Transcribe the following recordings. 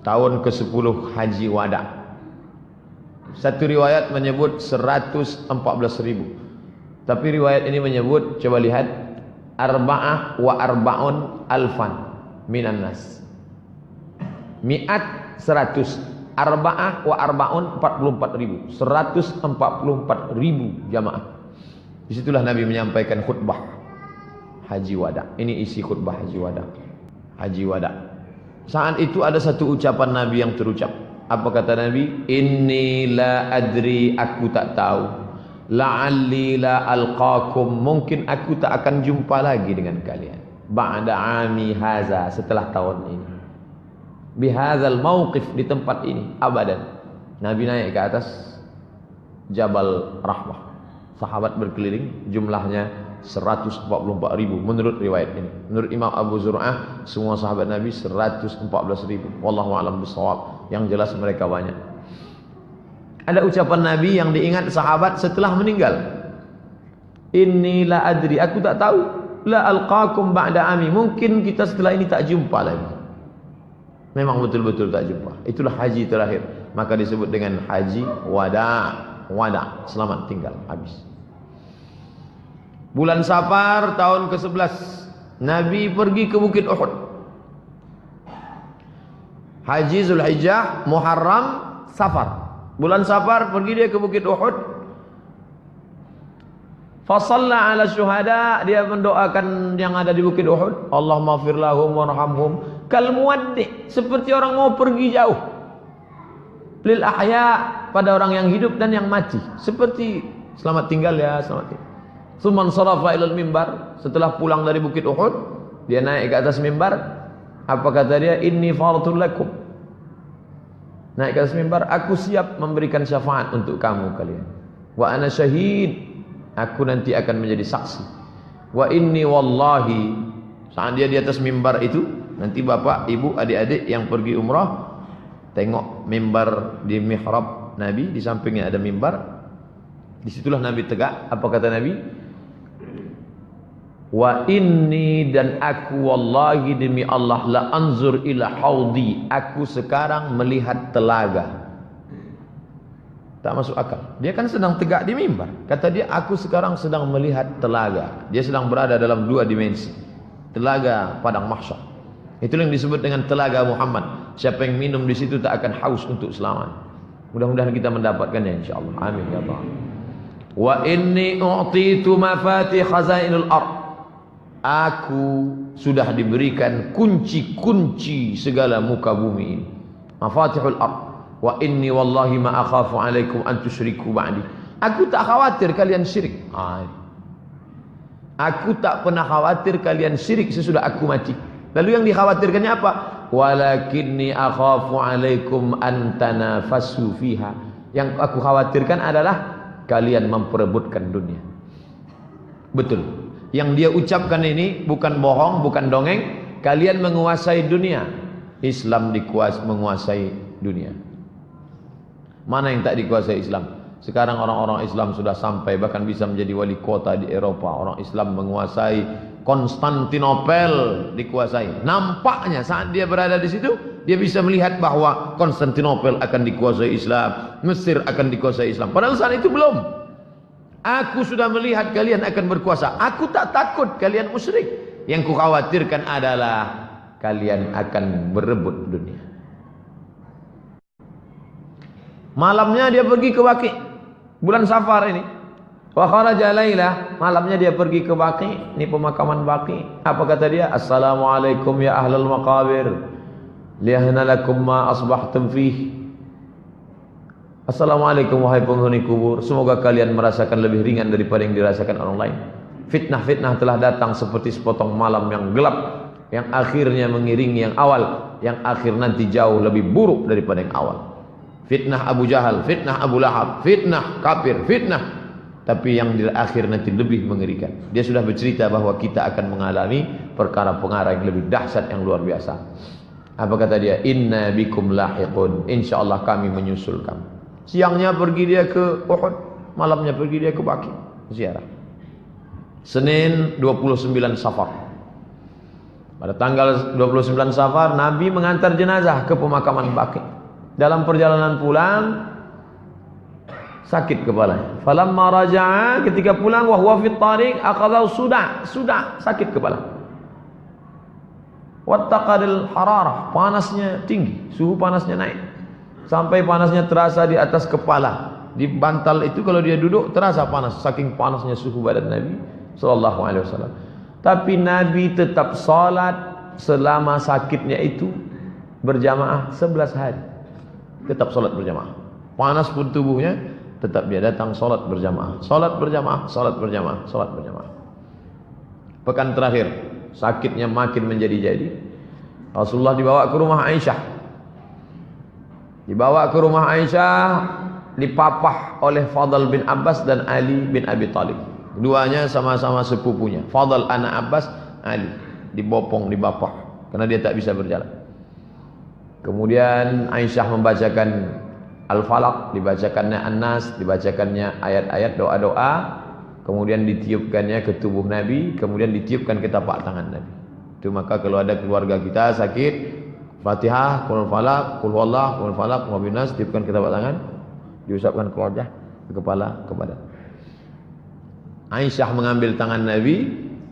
tahun ke-10 haji wada. Satu riwayat menyebut 114.000. Tapi riwayat ini menyebut, coba lihat, arba'ah wa arba'un alfan minan nas. Mi'at 100, arba'ah wa arba'un 44.000, 144.000 jamaah. Disitulah Nabi menyampaikan khutbah haji wada. Ini isi khutbah haji wada. Haji wada. Saat itu ada satu ucapan Nabi yang terucap. Apa kata Nabi? Inni la adri, aku tak tahu. La'alli la alqakum, mungkin aku tak akan jumpa lagi dengan kalian. Ba'da ami haza, setelah tahun ini. Bihadzal mauqif, di tempat ini, abadan. Nabi naik ke atas Jabal Rahmah. Sahabat berkeliling, jumlahnya 144.000 menurut riwayat ini. Menurut Imam Abu Zur'ah, semua sahabat Nabi 114.000. Wallahu a'lam bishawab. Yang jelas mereka banyak. Ada ucapan Nabi yang diingat sahabat setelah meninggal. Inni la adri, aku tak tahu. La alqakum ba'da ami, mungkin kita setelah ini tak jumpa lagi. Memang betul-betul tak jumpa. Itulah haji terakhir. Maka disebut dengan haji wada. Wada, selamat tinggal, habis. Bulan Safar tahun ke-11 Nabi pergi ke Bukit Uhud. Haji Zulhijjah, Muharram, Safar. Bulan Safar pergi dia ke Bukit Uhud. Fasalla ala syuhada, dia mendoakan yang ada di Bukit Uhud. Allahumma ighfir lahum warhamhum. Kal muwaddi, seperti orang mau pergi jauh. Lil ahya, pada orang yang hidup dan yang mati. Seperti selamat tinggal ya, selamat tinggal. Tsumman sarafa ilal mimbar, setelah pulang dari Bukit Uhud, dia naik ke atas mimbar. Apa kata dia? Inni fardul lakum. Naik ke atas mimbar, aku siap memberikan syafaat untuk kamu kalian. Wa ana syahid, aku nanti akan menjadi saksi. Wa inni wallahi, saat dia di atas mimbar itu, nanti bapak, ibu, adik-adik yang pergi umrah, tengok mimbar di mihrab Nabi, di sampingnya ada mimbar. Disitulah Nabi tegak. Apa kata Nabi? Wa inni, dan aku wallahi demi Allah, la anzur ila haudi, aku sekarang melihat telaga. Tak masuk akal. Dia kan sedang tegak di mimbar. Kata dia, aku sekarang sedang melihat telaga. Dia sedang berada dalam dua dimensi. Telaga padang mahsyar. Itulah yang disebut dengan telaga Muhammad. Siapa yang minum di situ tak akan haus untuk selamanya. Mudah-mudahan kita mendapatkannya insyaallah. Amin ya Allah. Wa inni u'titu mafatih khazainul ardh. Aku sudah diberikan kunci-kunci segala muka bumi ini. Mafatihul ardh. Wa inni wallahi ma akhafu alaikum an tusyriku ba'di. Aku tak khawatir kalian syirik. Aku tak pernah khawatir kalian syirik sesudah aku mati. Lalu yang dikhawatirkannya apa? Walakinni akhafu alaikum an tanafasu fiha. Yang aku khawatirkan adalah kalian memperebutkan dunia. Betul. Yang dia ucapkan ini bukan bohong, bukan dongeng. Kalian menguasai dunia. Islam menguasai dunia. Mana yang tak dikuasai Islam? Sekarang orang-orang Islam sudah sampai, bahkan bisa menjadi wali kota di Eropa. Orang Islam menguasai Konstantinopel, dikuasai. Nampaknya saat dia berada di situ, dia bisa melihat bahwa Konstantinopel akan dikuasai Islam, Mesir akan dikuasai Islam. Padahal saat itu belum. Aku sudah melihat kalian akan berkuasa. Aku tak takut kalian musyrik. Yang ku khawatirkan adalah kalian akan berebut dunia. Malamnya dia pergi ke Baqi. Bulan Safar ini. Wa kharaja lailah, malamnya dia pergi ke Baqi. Ini pemakaman Baqi. Apa kata dia? Assalamualaikum ya ahlal maqabir. Liyahna lakum ma asbahtum fih. Assalamualaikum wahai penghuni kubur, semoga kalian merasakan lebih ringan daripada yang dirasakan orang lain. Fitnah-fitnah telah datang seperti sepotong malam yang gelap, yang akhirnya mengiringi yang awal, yang akhir nanti jauh lebih buruk daripada yang awal. Fitnah Abu Jahal, fitnah Abu Lahab, fitnah kafir, fitnah. Tapi yang di akhir nanti lebih mengerikan. Dia sudah bercerita bahwa kita akan mengalami perkara-perkara yang lebih dahsyat, yang luar biasa. Apa kata dia? Inna bikum lahiqun, insyaallah kami menyusul kamu. Siangnya pergi dia ke Uhud, malamnya pergi dia ke Baqi ziarah. Senin 29 Safar. Pada tanggal 29 Safar Nabi mengantar jenazah ke pemakaman Baqi. Dalam perjalanan pulang sakit kepalanya. Falamma raja'a, ketika pulang wa huwa fit tariq aqadau sudah sakit kepala. Wattaqadil hararah, panasnya tinggi, suhu panasnya naik. Sampai panasnya terasa di atas kepala. Di bantal itu kalau dia duduk terasa panas, saking panasnya suhu badan Nabi sallallahu alaihi wasallam. Tapi Nabi tetap salat selama sakitnya itu berjamaah 11 hari. Tetap salat berjamaah. Panas pun tubuhnya, tetap dia datang salat berjamaah. Salat berjamaah, salat berjamaah, salat berjamaah. Pekan terakhir sakitnya makin menjadi-jadi. Rasulullah dibawa ke rumah Aisyah. Dibawa ke rumah Aisyah, dipapah oleh Fadl bin Abbas dan Ali bin Abi Thalib. Keduanya sama-sama sepupunya. Fadl anak Abbas, Ali dibopong, dibapah karena dia tak bisa berjalan. Kemudian Aisyah membacakan Al-Falaq, dibacakannya An-Nas, dibacakannya ayat-ayat doa-doa, kemudian ditiupkannya ke tubuh Nabi, kemudian ditiupkan ke tapak tangan Nabi. Itu maka kalau ada keluarga kita sakit, Fatihah, Qul Falaq, Qul Huwallah, Qul Falaq, Qul Nas, tiupkan ke tapak tangan, diusapkan ke wajah, ke kepala, ke badan. Aisyah mengambil tangan Nabi,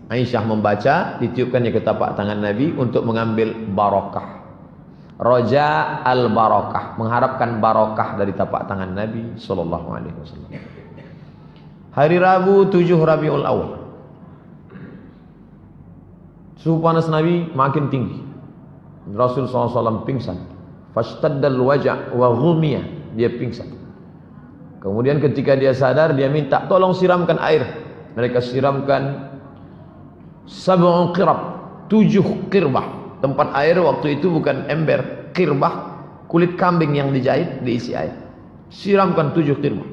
Aisyah membaca, ditiupkannya ke tapak tangan Nabi untuk mengambil barokah. Roja al-barokah, mengharapkan barokah dari tapak tangan Nabi sallallahu alaihi wasallam. Hari Rabu 7 Rabiul Awal. Suhu panas Nabi makin tinggi. Rasul sallallahu alaihi wasallam pingsan. Fashtaddal waja' wa ghumiya, dia pingsan. Kemudian ketika dia sadar, dia minta tolong siramkan air. Mereka siramkan 7 qirab, 7 qirbah. Tempat air waktu itu bukan ember, qirbah, kulit kambing yang dijahit diisi air. Siramkan 7 qirbah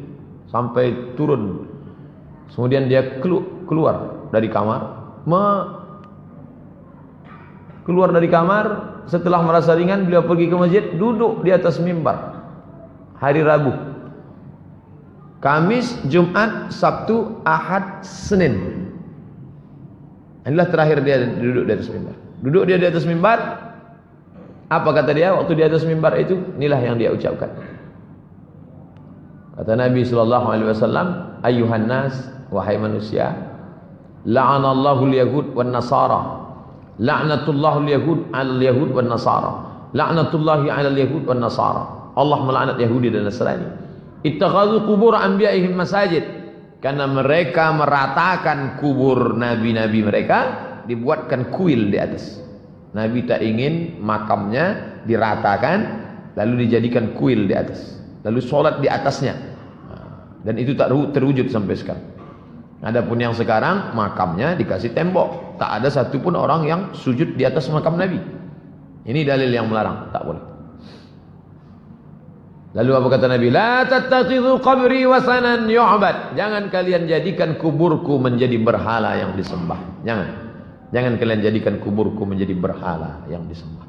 sampai turun. Kemudian dia keluar dari kamar. Keluar dari kamar, setelah merasa ringan beliau pergi ke masjid, duduk di atas mimbar. Hari Rabu, Kamis, Jumat, Sabtu, Ahad, Senin. Inilah terakhir dia duduk di atas mimbar. Duduk dia di atas mimbar. Apa kata dia waktu di atas mimbar itu? Inilah yang dia ucapkan. Kata Nabi sallallahu alaihi wasallam, "Ayyuhan nas, wahai manusia, la'anallahu al-yahud wan nasara. La'natullahu al-yahud 'alal yahud wan nasara. La'natullahi 'alal yahud wan nasara." Allah melaknat Yahudi dan Nasrani. Ittakhadhu qubur anbiya'ihim masajid, karena mereka meratakan kubur nabi-nabi mereka, dibuatkan kuil di atas. Nabi tak ingin makamnya diratakan lalu dijadikan kuil di atas, lalu sholat di atasnya, dan itu tak terwujud sampai sekarang. Adapun yang sekarang makamnya dikasih tembok, tak ada satupun orang yang sujud di atas makam Nabi. Ini dalil yang melarang, tak boleh. Lalu apa kata Nabi? La tattakhidhu qabri wasanan yu'bad. Jangan kalian jadikan kuburku menjadi berhala yang disembah. Jangan kalian jadikan kuburku menjadi berhala yang disembah.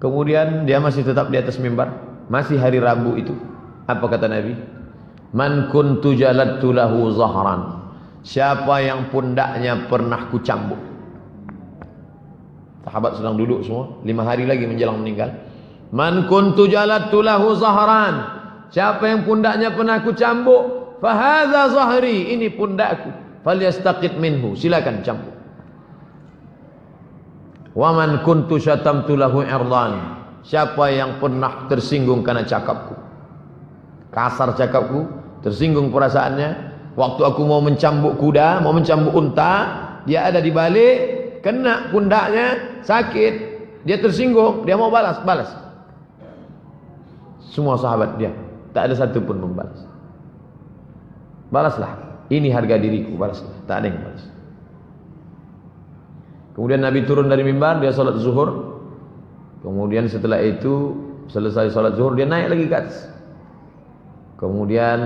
Kemudian dia masih tetap di atas mimbar, masih hari Rabu itu. Apa kata Nabi? Man kuntu jaladtu lahu zahran. Siapa yang pundaknya pernah kucambuk. Sahabat sedang duduk semua, 5 hari lagi menjelang meninggal. Man kuntu jaladtu lahu zahran. Siapa yang pundaknya pernah kucambuk, fa hadza zahri, ini pundakku. Falyastaqit minhu, silakan cambuk. Wa man kuntu syatamtu lahu irdan. Siapa yang pernah tersinggung karena cakapku, kasar cakapku, tersinggung perasaannya, waktu aku mau mencambuk kuda, mau mencambuk unta, dia ada di balik, kena pundaknya, sakit, dia tersinggung, dia mau balas. Semua sahabat dia, tak ada satu pun membalas. Balaslah, ini harga diriku, balaslah. Tak ada yang balas. Kemudian Nabi turun dari mimbar, dia salat zuhur. Kemudian setelah itu selesai salat zuhur, dia naik lagi ke atas. Kemudian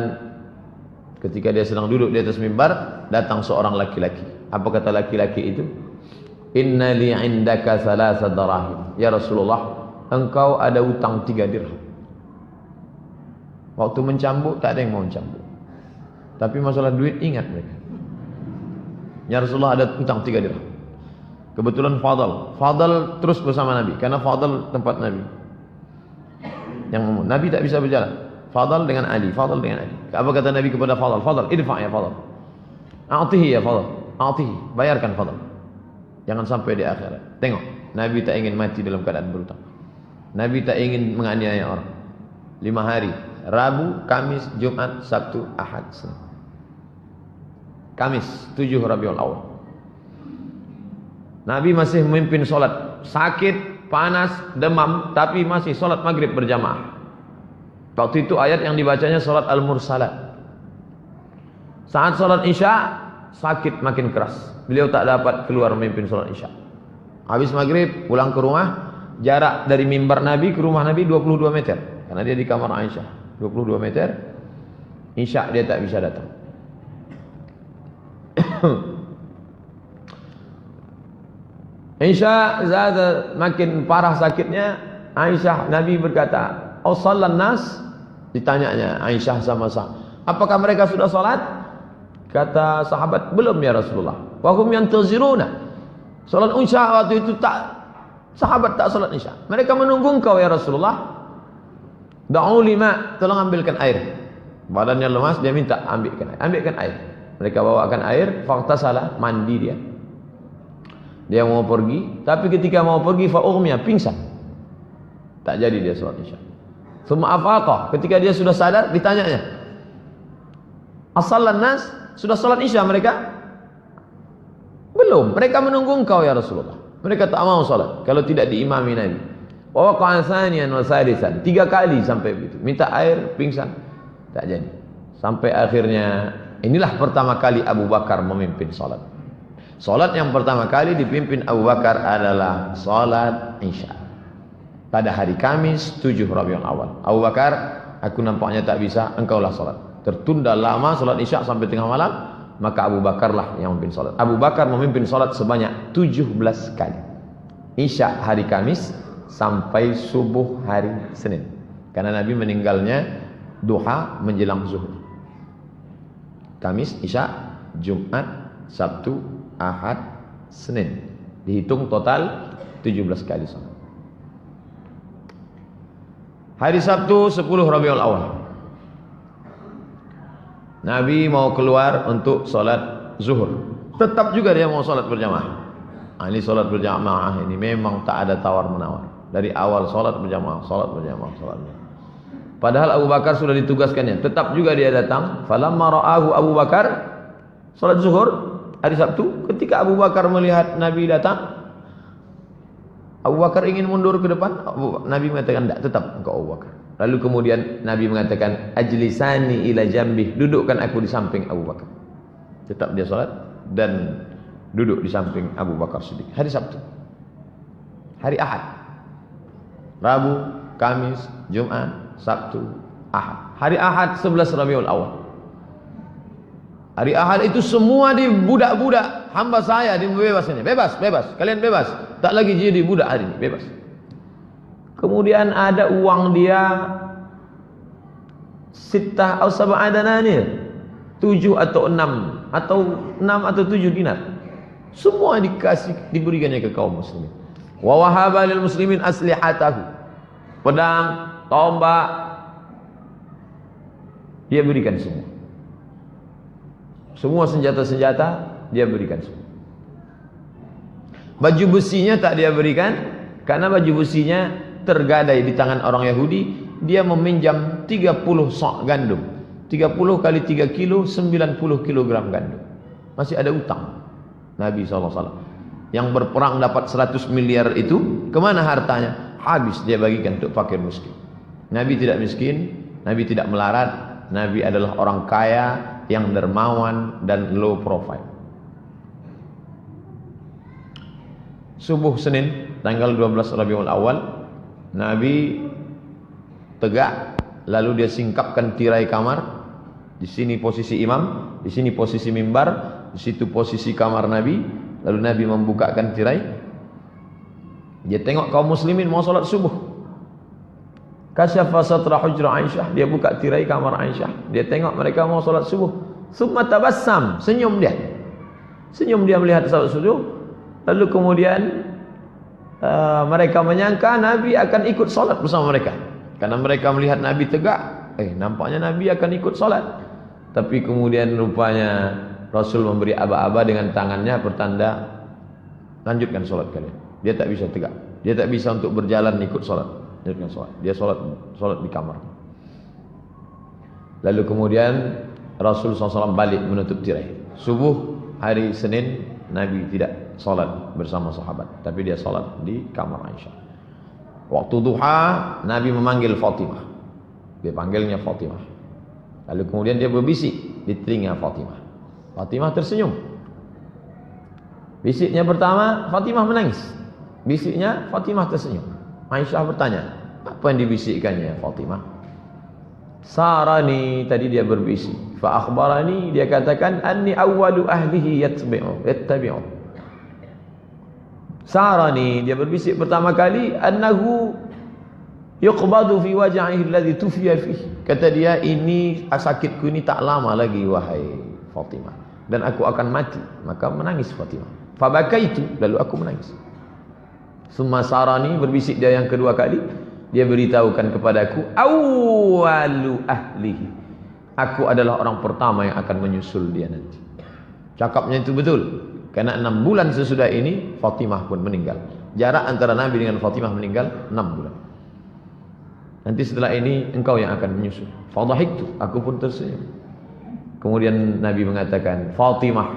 ketika dia sedang duduk di atas mimbar, datang seorang laki-laki. Apa kata laki-laki itu? Inna li indaka thalatha darahim. Ya Rasulullah, engkau ada utang 3 dirham. Waktu mencambuk tak ada yang mau mencambuk, tapi masalah duit ingat mereka. Ya Rasulullah, ada hutang 3 dirham. Kebetulan Fadl terus bersama Nabi, karena Fadl tempat Nabi. Yang Nabi tak bisa berjalan. Fadl dengan Ali. Apa kata Nabi kepada Fadl? Fadl, idfa' ya Fadl. A'tihi ya Fadl. A'tihi, bayarkan Fadl. Jangan sampai di akhirat. Tengok, Nabi tak ingin mati dalam keadaan berhutang. Nabi tak ingin menganiaya orang. 5 hari, Rabu, Kamis, Jumat, Sabtu, Ahad, Senin. Kamis 7 Rabiul Awal. Nabi masih memimpin solat, sakit, panas, demam, tapi masih solat maghrib berjamaah. Waktu itu ayat yang dibacanya solat Al-Mursalat. Saat solat Isya, sakit makin keras. Beliau tak dapat keluar memimpin solat Isya. Habis maghrib, pulang ke rumah. Jarak dari mimbar Nabi ke rumah Nabi 22 meter. Karena dia di kamar Aisyah. 22 meter. Isya dia tak bisa datang. Isya makin parah sakitnya. Aisyah, Nabi berkata, "Oh salat nas?" Ditanyanya Aisyah sama apakah mereka sudah salat? Kata sahabat, "Belum ya Rasulullah." Wa hum yantaziruna. Salat Isya waktu itu sahabat tak salat Isya. Mereka menunggu engkau ya Rasulullah. Da'u lima, tolong ambilkan air. Badannya lemas, dia minta ambilkan air. Mereka bawakan air, faghtasala, mandi dia. Dia mau pergi, tapi ketika mau pergi fa'ughmiya, pingsan. Tak jadi dia salat Isya. Tsumma afaqa, ketika dia sudah sadar, ditanyanya, "As-sallan nas?" Sudah salat Isya mereka? Belum. Mereka menunggu engkau ya Rasulullah. Mereka tak mau salat kalau tidak diimami Nabi. Wa waqa'a tsaniyan wa tsalisan. 3 kali sampai begitu. Minta air, pingsan. Tak jadi. Sampai akhirnya inilah pertama kali Abu Bakar memimpin salat. Salat yang pertama kali dipimpin Abu Bakar adalah salat Isya. Pada hari Kamis 7 Rabiul Awal. Abu Bakar, aku nampaknya tak bisa, engkaulah salat. Tertunda lama salat Isya sampai tengah malam, maka Abu Bakarlah yang memimpin salat. Abu Bakar memimpin salat sebanyak 17 kali. Isya hari Kamis sampai subuh hari Senin. Karena Nabi meninggalnya duha menjelang zuhur. Kamis, Isya, Jumat, Sabtu, Ahad, Senin. Dihitung total 17 kali salat. Hari Sabtu 10 Rabiul Awal. Nabi mau keluar untuk salat zuhur. Tetap juga dia mau salat berjamaah. Ini salat berjamaah ini memang tak ada tawar menawar. Dari awal salat berjamaah. Padahal Abu Bakar sudah ditugaskannya, tetap juga dia datang. Falamma ra'ahu Abu Bakar salat zuhur hari Sabtu, ketika Abu Bakar melihat Nabi datang, Abu Bakar ingin mundur ke depan. Nabi mengatakan, "Tidak, tetap engkau Abu Bakar." Lalu kemudian Nabi mengatakan, "Ajlisani ila jambih." Dudukkan aku di samping Abu Bakar. Tetap dia salat dan duduk di samping Abu Bakar Siddiq. Hari Sabtu. Hari Ahad. Rabu, Kamis, Jumat, Sabtu, Ahad. Hari Ahad 11 Rabiul Awal. Hari Ahad itu semua di budak-budak hamba saya dibebas ini. Bebas. Kalian bebas. Tak lagi jadi budak hari ini, bebas. Kemudian ada uang dia 6 atau 7 dananir. 7 atau 6 atau 7 dinar. Semua diberikannya ke kaum muslimin. Wa wahaba lil muslimin aslihatahu. Pedang, tombak, dia berikan semua. Semua senjata-senjata dia berikan semua. Baju besinya tak dia berikan, karena baju besinya tergadai di tangan orang Yahudi. Dia meminjam 30 sok gandum. 30 kali 3 kilo, 90 kilogram gandum. Masih ada utang Nabi SAW. Yang berperang dapat 100 miliar itu, kemana hartanya? Habis dia bagikan untuk fakir miskin. Nabi tidak miskin, Nabi tidak melarat. Nabi adalah orang kaya yang dermawan dan low profile. Subuh Senin tanggal 12 Rabiul Awal, Nabi tegak, lalu dia singkapkan tirai kamar. Di sini posisi imam, di sini posisi mimbar, di situ posisi kamar Nabi. Lalu Nabi membukakan tirai. Dia tengok kaum muslimin mau salat subuh. Kasyafa satra hujra Aisyah, dia buka tirai kamar Aisyah. Dia tengok mereka mau salat subuh. Summa tabassam, senyum dia. Senyum dia melihat sahabat sujud. Lalu kemudian mereka menyangka Nabi akan ikut solat bersama mereka. Karena mereka melihat Nabi tegak, nampaknya Nabi akan ikut solat. Tapi kemudian rupanya Rasul memberi aba-aba dengan tangannya pertanda, lanjutkan solat kalian. Dia tak bisa tegak, dia tak bisa untuk berjalan ikut solat. Lanjutkan solat. Dia solat di kamar. Lalu kemudian Rasul SAW balik menutup tirai. Subuh hari Senin Nabi tidak solat bersama sahabat, tapi dia solat di kamar Aisyah. Waktu duha Nabi memanggil Fatimah. Dia panggilnya Fatimah. Lalu kemudian dia berbisik di telinga Fatimah. Fatimah tersenyum. Bisiknya pertama, Fatimah menangis. Bisiknya, Fatimah tersenyum. Aisyah bertanya, apa yang dibisikkannya Fatimah? Sarani, tadi dia berbisik. Fa akhbarani, dia katakan, anni awwalu ahlihi yattabi'u. Sarani, dia berbisik pertama kali, annahu yuqbadu fi waj'ihi alladhi tufiya fihi. Kata dia, ini sakitku ini tak lama lagi wahai Fatimah, dan aku akan mati. Maka menangis Fatimah. Fa bakaitu, lalu aku menangis. Summa sarani, berbisik dia yang kedua kali, dia beritahukan kepadaku, awwalu ahlihi, aku adalah orang pertama yang akan menyusul dia nanti. Cakapnya itu betul. Karena 6 bulan sesudah ini Fatimah pun meninggal. Jarak antara Nabi dengan Fatimah meninggal 6 bulan. Nanti setelah ini engkau yang akan menyusul. Fadhahiktu, aku pun tersenyum. Kemudian Nabi mengatakan, Fatimah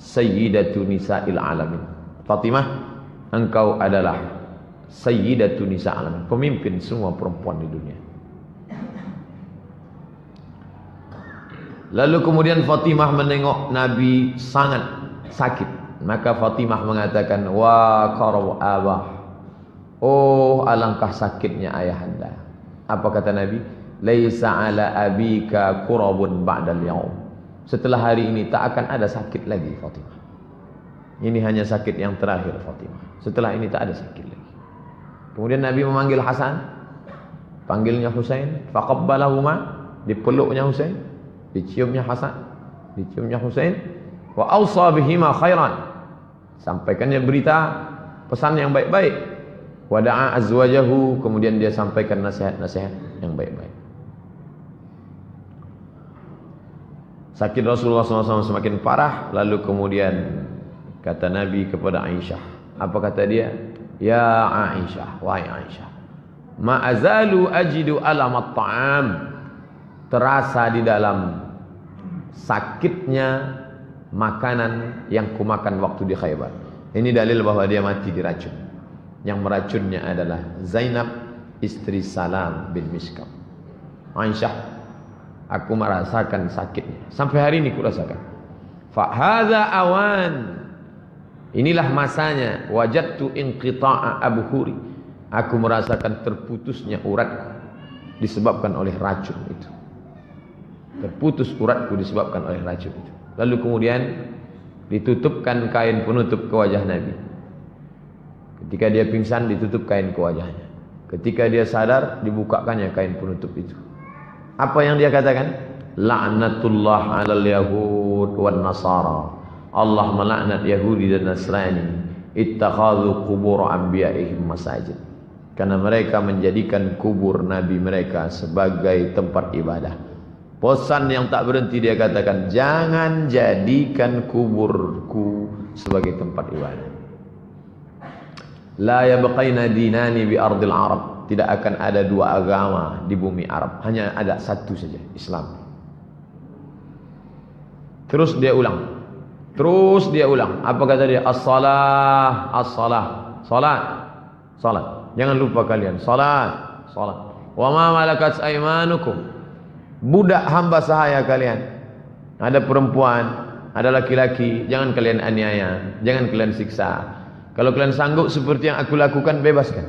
sayyidatu nisa'il alamin. Fatimah, engkau adalah sayyidatu nisa'il alamin, pemimpin semua perempuan di dunia. Lalu kemudian Fatimah menengok Nabi sangat sakit. Maka Fatimah mengatakan, wa qarab abah, oh alangkah sakitnya ayahanda. Apa kata Nabi? Laisa ala abika kurabun ba'dal yaum. Setelah hari ini tak akan ada sakit lagi Fatimah. Ini hanya sakit yang terakhir Fatimah. Setelah ini tak ada sakit lagi. Kemudian Nabi memanggil Hasan, panggilnya Husain, faqabbalahuma, dipeluknya Husain, diciumnya Hasan, diciumnya Husain, wa awsa bihima khairan, sampaikannya berita pesan yang baik-baik. Wada'a azwajahu, kemudian dia sampaikan nasihat-nasihat yang baik-baik. Sakit Rasulullah SAW semakin parah. Lalu kemudian kata Nabi kepada Aisyah, apa kata dia? Ya Aisyah, wahai Aisyah, ma'azalu ajidu alamat ta'am, terasa di dalam sakitnya makanan yang kumakan waktu di Khaybar. Ini dalil bahwa dia mati diracun. Yang meracunnya adalah Zainab, istri Salam bin Mishkam. Aisyah, aku merasakan sakitnya. Sampai hari ini kurasakan. Fahadha awan, inilah masanya. Wajadtu inqita'a abhuri, aku merasakan terputusnya uratku disebabkan oleh racun itu. Terputus uratku disebabkan oleh racun itu. Lalu kemudian ditutupkan kain penutup ke wajah Nabi. Ketika dia pingsan ditutup kain ke wajahnya. Ketika dia sadar dibukakannya kain penutup itu. Apa yang dia katakan? La'natullah 'alal yahud wan nasara. Allah melaknat Yahudi dan Nasrani. Ittakhadhu qubur anbiya'ihim masajid. Karena mereka menjadikan kubur nabi mereka sebagai tempat ibadah. Pesan yang tak berhenti dia katakan, jangan jadikan kuburku sebagai tempat ibadah. La yabqaina dinani bi ardil Arab, tidak akan ada dua agama di bumi Arab, hanya ada satu saja, Islam. Terus dia ulang, apa kata dia? As-salah, as-salah, salat, salat. Jangan lupa kalian, salat, salat. Wa ma malakat aymanukum, budak hamba sahaya kalian. Ada perempuan, ada laki-laki, jangan kalian aniaya, jangan kalian siksa. Kalau kalian sanggup seperti yang aku lakukan, bebaskan.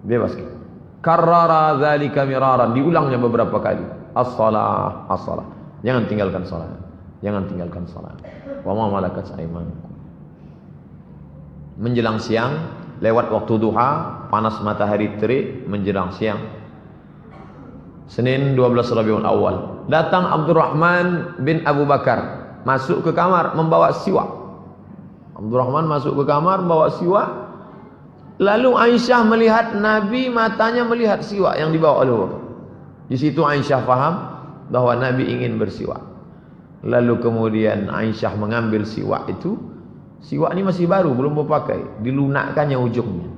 Bebaskan. Karrara dzalika miraran, diulangnya beberapa kali. As-salah, as-salah. Jangan tinggalkan salat. Jangan tinggalkan salat. Wa ma malakat aymanukum. Menjelang siang, lewat waktu duha, panas matahari terik, menjelang siang. Senin 12 Rabiul Awal. Datang Abdurrahman bin Abu Bakar, masuk ke kamar membawa siwak. Abdurrahman masuk ke kamar bawa siwak. Lalu Aisyah melihat Nabi, matanya melihat siwak yang dibawa oleh Abu Bakar. Di situ Aisyah faham bahwa Nabi ingin bersiwak. Lalu kemudian Aisyah mengambil siwak itu. Siwak ini masih baru, belum berpakai, dilunakkannya ujungnya.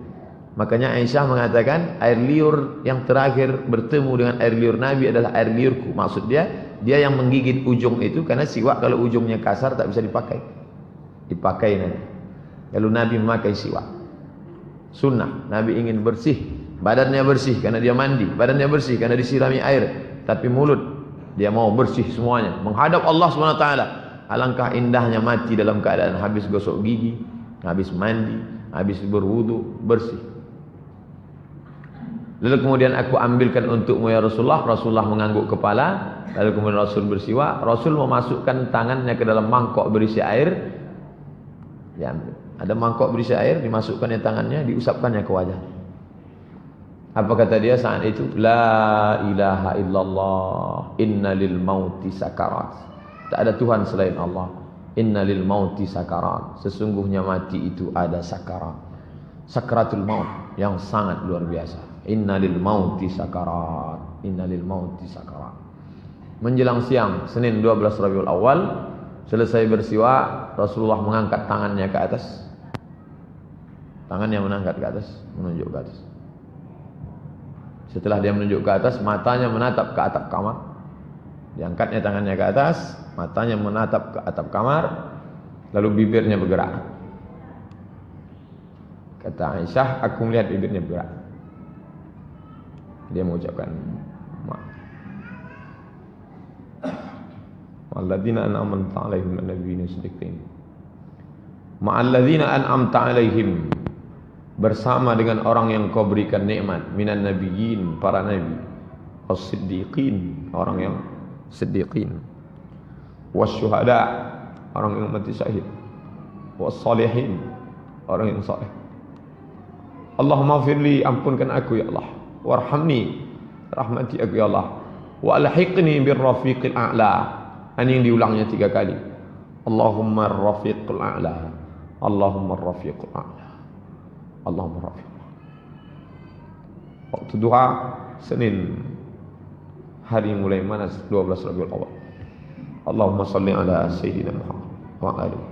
Makanya Aisyah mengatakan air liur yang terakhir bertemu dengan air liur Nabi adalah air liurku. Maksud dia yang menggigit ujung itu, karena siwak kalau ujungnya kasar tak bisa dipakai. Dipakai nanti. Lalu Nabi memakai siwak. Sunnah, Nabi ingin bersih, badannya bersih karena dia mandi, badannya bersih karena disirami air, tapi mulut dia mau bersih semuanya, menghadap Allah SWT. Alangkah indahnya mati dalam keadaan habis gosok gigi, habis mandi, habis berwudu, bersih. Lalu kemudian aku ambilkan untukmu ya Rasulullah. Rasulullah mengangguk kepala. Lalu kemudian Rasul bersiwak. Rasul memasukkan tangannya ke dalam mangkok berisi air. Diambil. Ada mangkok berisi air, dimasukkannya tangannya, diusapkannya ke wajah. Apa kata dia saat itu? La ilaha illallah, inna lil mauti sakarat. Tak ada Tuhan selain Allah. Inna lil mauti sakarat. Sesungguhnya mati itu ada sakarat. Sakaratul maut yang sangat luar biasa. Inna lil mauti sakarat. Inna lil mauti sakarat. Menjelang siang Senin 12 Rabiul Awal, selesai bersiwak, Rasulullah mengangkat tangannya ke atas. Tangannya menangkat ke atas, menunjuk ke atas. Setelah dia menunjuk ke atas, matanya menatap ke atap kamar. Diangkatnya tangannya ke atas, matanya menatap ke atap kamar, lalu bibirnya bergerak. Kata Aisyah, aku melihat bibirnya bergerak. Dia mengucapkan Ma'alladzina an'amta 'alaihim an-nabiyyin siddiqin. Ma'alladzina an'amta 'alaihim, bersama dengan orang yang kau berikan nikmat, minan nabiyyin, para nabi, as-siddiqin, orang yang siddiqin, wasyuhada, orang yang mati syahid, was-salihin, orang yang saleh. Allahumma firli, ampunkan aku ya Allah, warhamni, rahmati aku ya Allah, wa alhiqni bir rafiqil a'la. Ini yang diulangnya 3 kali. Allahumma rafiqul a'la, Allahumma rafiqul a'la, Allahumma rafiqul a'la. Waktu duha Senin, hari mulai manas 12 Rabiul Awal. Allahumma salli ala Sayyidina Muhammad wa alihi.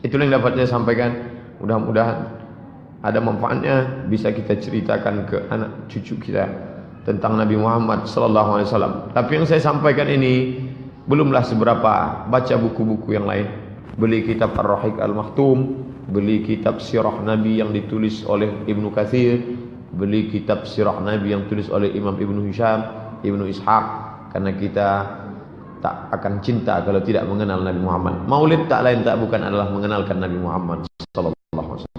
Itulah yang dapat saya sampaikan. Mudah-mudahan ada manfaatnya, bisa kita ceritakan ke anak cucu kita tentang Nabi Muhammad sallallahu alaihi wasallam. Tapi yang saya sampaikan ini belumlah seberapa. Baca buku-buku yang lain. Beli kitab Ar-Rahiq Al-Maktum, beli kitab Sirah Nabi yang ditulis oleh Ibnu Katsir, beli kitab Sirah Nabi yang ditulis oleh Imam Ibnu Hisham, Ibnu Ishaq, karena kita tak akan cinta kalau tidak mengenal Nabi Muhammad. Maulid tak lain tak bukan adalah mengenalkan Nabi Muhammad sallallahu alaihi wasallam.